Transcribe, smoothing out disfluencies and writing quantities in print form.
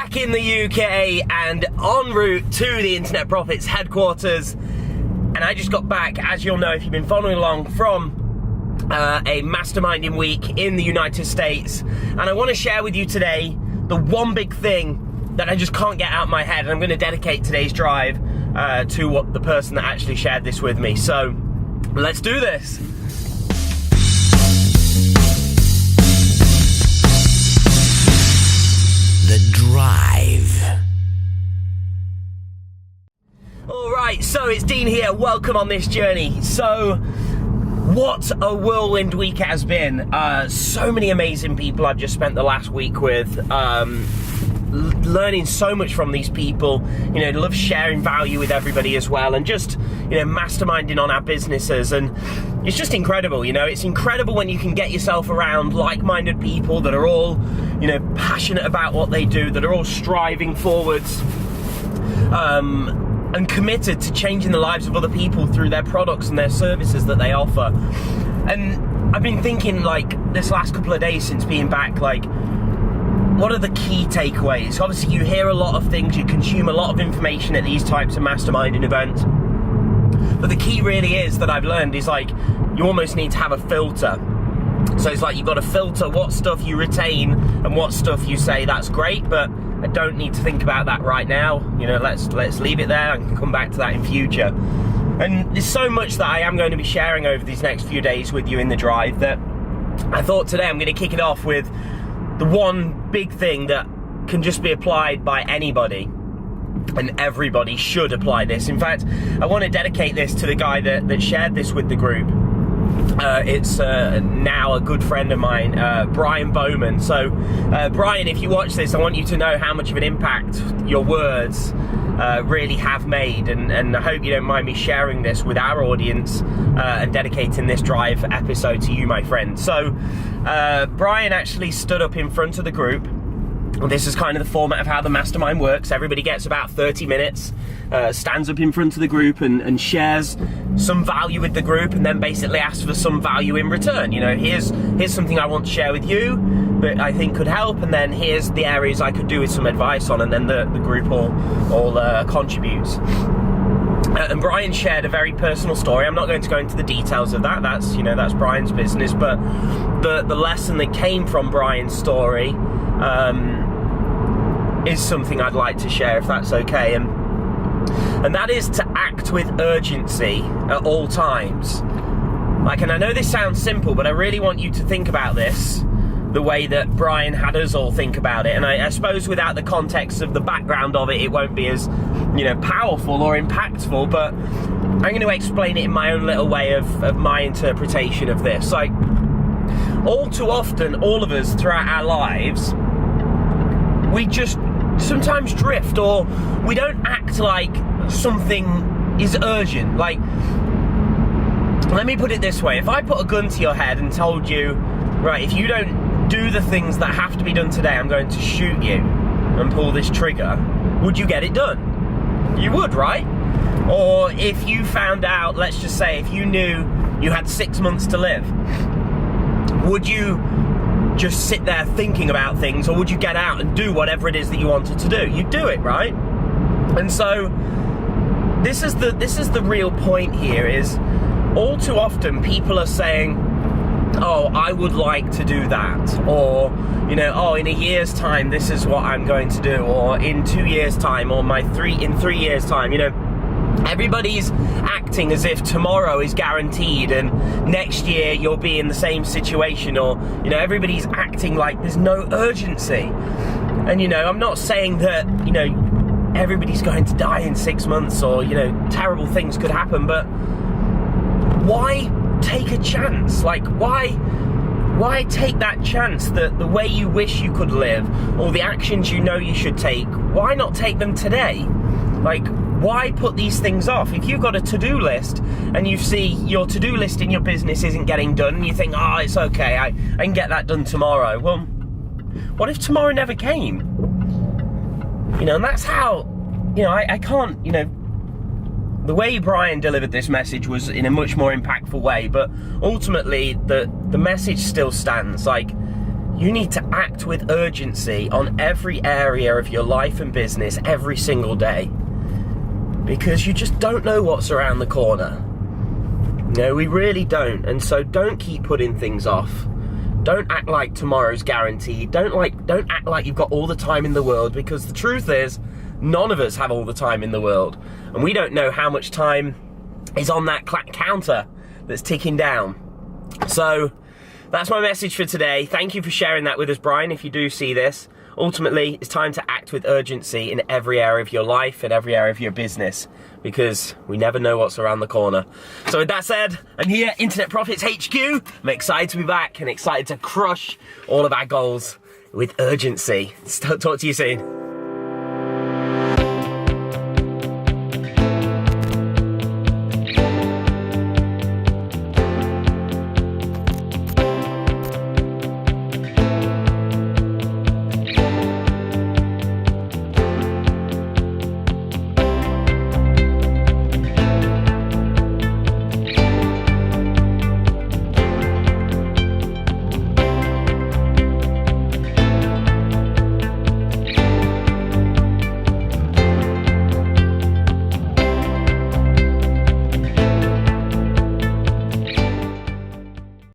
back in the UK and en route to the Internet Profits headquarters. And I just got back, as you'll know if you've been following along, from a masterminding week in the United States. And I want to share with you today the one big thing that I just can't get out of my head. And I'm going to dedicate today's drive to the person that actually shared this with me. So let's do this. The Drive. Alright, so it's Dean here. Welcome on this journey. So, what a whirlwind week it has been. So many amazing people I've just spent the last week with. Learning so much from these people. You know, love sharing value with everybody as well. And just, you know, masterminding on our businesses. And it's just incredible, you know. It's incredible when you can get yourself around like-minded people that are all, you know, passionate about what they do, that are all striving forwards, and committed to changing the lives of other people through their products and their services that they offer. And I've been thinking, like, this last couple of days since being back, like, what are the key takeaways? Obviously, you hear a lot of things, you consume a lot of information at these types of masterminding events. But the key really is that I've learned is, like, you almost need to have a filter. So it's like you've got to filter what stuff you retain and what stuff you say, that's great, but I don't need to think about that right now. You know, let's leave it there. I can come back to that in future. And there's so much that I am going to be sharing over these next few days with you in the drive that I thought today I'm going to kick it off with the one big thing that can just be applied by anybody, and everybody should apply this. In fact, I want to dedicate this to the guy that shared this with the group. It's now a good friend of mine, Brian Bowman. So, Brian, if you watch this, I want you to know how much of an impact your words really have made, and I hope you don't mind me sharing this with our audience and dedicating this drive episode to you, my friend. So, Brian actually stood up in front of the group. This is kind of the format of how the mastermind works. Everybody gets about 30 minutes, stands up in front of the group and shares some value with the group, and then basically asks for some value in return. You know, here's something I want to share with you that I think could help, and then here's the areas I could do with some advice on, and then the group all contributes. And Brian shared a very personal story. I'm not going to go into the details of that. That's Brian's business. But the lesson that came from Brian's story is something I'd like to share, if that's okay. And that is to act with urgency at all times. Like, and I know this sounds simple, but I really want you to think about this the way that Brian had us all think about it. And I suppose without the context of the background of it, it won't be as, you know, powerful or impactful, but I'm going to explain it in my own little way of my interpretation of this. Like, all too often, all of us throughout our lives, we just sometimes drift, or we don't act like something is urgent. Like, let me put it this way. If I put a gun to your head and told you, right, if you don't do the things that have to be done today, I'm going to shoot you and pull this trigger, would you get it done? You would, right? Or if you found out, let's just say, if you knew you had 6 months to live, would you just sit there thinking about things, or would you get out and do whatever it is that you wanted to do? You'd do it, right? And so this is the real point here, is all too often people are saying, oh, I would like to do that, or, you know, oh, in a year's time this is what I'm going to do, or in 2 years time, or in 3 years time. You know, everybody's acting as if tomorrow is guaranteed and next year you'll be in the same situation, or, you know, everybody's acting like there's no urgency. And, you know, I'm not saying that, you know, everybody's going to die in 6 months, or, you know, terrible things could happen, but why take a chance? Like, why take that chance that the way you wish you could live, or the actions you know you should take, why not take them today? Like, why put these things off? If you've got a to-do list and you see your to-do list in your business isn't getting done, and you think, oh, it's okay, I can get that done tomorrow. Well, what if tomorrow never came? You know, and that's how, you know, I can't, you know, the way Brian delivered this message was in a much more impactful way, but ultimately the message still stands. Like, You need to act with urgency on every area of your life and business every single day, because you just don't know what's around the corner. No, we really don't. And so don't keep putting things off. Don't act like tomorrow's guaranteed. Don't act like you've got all the time in the world, because the truth is, none of us have all the time in the world. And we don't know how much time is on that counter that's ticking down. So that's my message for today. Thank you for sharing that with us, Brian, if you do see this. Ultimately, it's time to act with urgency in every area of your life and every area of your business, because we never know what's around the corner. So with that said, I'm here, Internet Profits HQ. I'm excited to be back and excited to crush all of our goals with urgency. Talk to you soon.